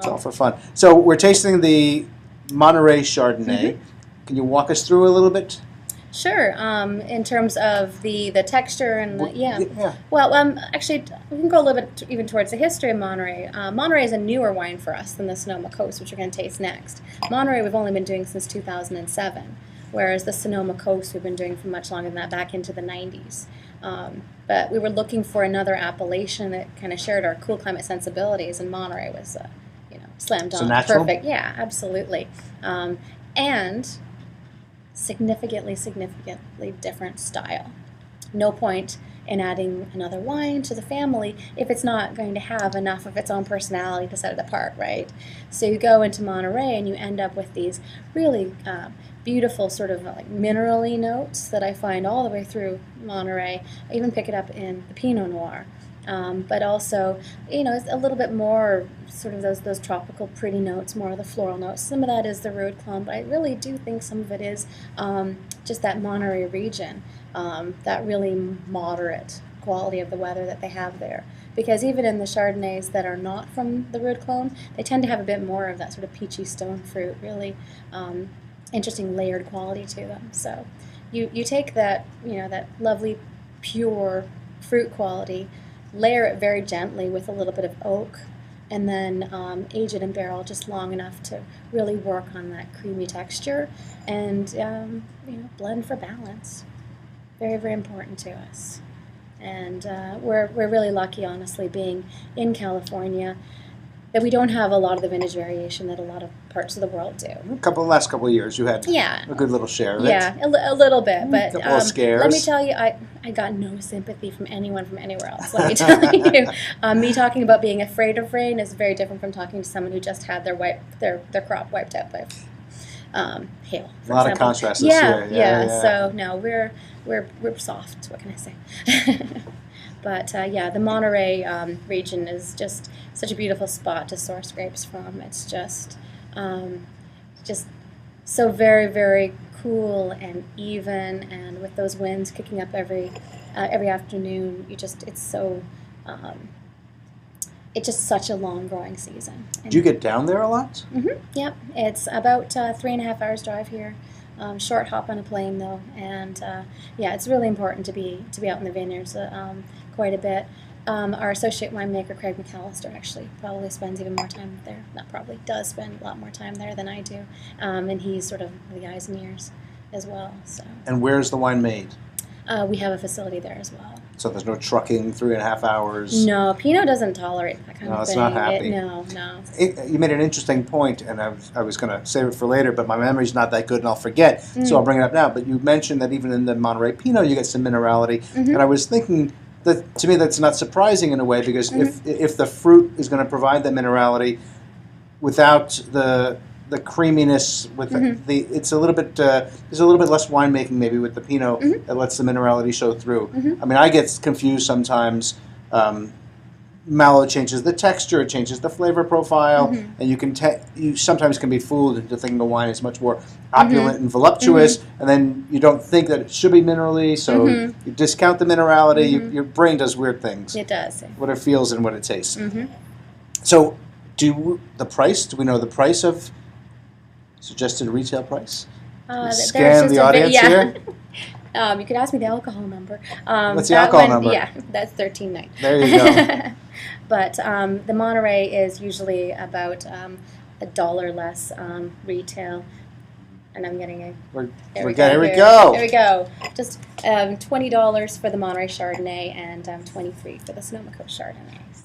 all for fun. So we're tasting the Monterey Chardonnay. Can you walk us through a little bit? Sure. In terms of the texture and the, Yeah. Well, actually, we can go a little bit even towards the history of Monterey. Monterey is a newer wine for us than the Sonoma Coast, which we're going to taste next. Monterey we've only been doing since 2007, whereas the Sonoma Coast we've been doing for much longer than that, back into the 90s. But we were looking for another appellation that kind of shared our cool climate sensibilities, and Monterey was, slam dunk, perfect. Yeah, absolutely. And significantly different style. No point in adding another wine to the family if it's not going to have enough of its own personality to set it apart, right? So you go into Monterey and you end up with these really beautiful sort of like minerally notes that I find all the way through Monterey. I even pick it up in the Pinot Noir. But also, it's a little bit more sort of those tropical pretty notes, more of the floral notes. Some of that is the Rude Clone, but I really do think some of it is just that Monterey region, that really moderate quality of the weather that they have there. Because even in the Chardonnays that are not from the Rude Clone, they tend to have a bit more of that sort of peachy stone fruit, really interesting layered quality to them. So you take that, that lovely pure fruit quality, layer it very gently with a little bit of oak, and then age it in barrel just long enough to really work on that creamy texture and blend for balance. Very, very important to us. And we're really lucky, honestly, being in California, that we don't have a lot of the vintage variation that a lot of parts of the world do. Last couple of years, you had a good little share of it. Yeah, a little bit, but a couple of scares. Let me tell you, I got no sympathy from anyone from anywhere else. Let me tell you, me talking about being afraid of rain is very different from talking to someone who just had their crop wiped out by hail. A lot of contrast this year. Yeah. So no, we're soft. What can I say? But the Monterey region is just such a beautiful spot to source grapes from. It's just so very, very cool and even, and with those winds kicking up every afternoon, it's just such a long growing season. Do you get down there a lot? Mm-hmm. Yep, it's about 3.5 hours drive here. Short hop on a plane though, and it's really important to be out in the vineyards quite a bit. Our associate winemaker Craig McAllister actually probably spends even more time there. Not probably, does spend a lot more time there than I do, and he's sort of the eyes and ears as well. So. And where's the wine made? We have a facility there as well. So there's no trucking 3.5 hours? No, Pinot doesn't tolerate that kind of thing. No, it's not happy. No. You made an interesting point, and I was going to save it for later, but my memory's not that good, and I'll forget, so I'll bring it up now. But you mentioned that even in the Monterey Pinot, you get some minerality, and I was thinking that to me that's not surprising in a way, because if the fruit is going to provide the minerality without the creaminess with it's a little bit there's a little bit less winemaking maybe with the Pinot that lets the minerality show through. I mean, I get confused sometimes. Malo changes the texture, it changes the flavor profile, and you sometimes can be fooled into thinking the wine is much more opulent and voluptuous, and then you don't think that it should be minerally, so you discount the minerality. Your brain does weird things. It does. What it feels and what it tastes. So, do we know the price of suggested retail price? Scan the audience here. You could ask me the alcohol number. What's the alcohol number? Yeah, that's 13.9. There you go. But the Monterey is usually about $1 less retail. And I'm getting a... Here we go. There we go. Just $20 for the Monterey Chardonnay and $23 for the Sonoma Coast Chardonnay.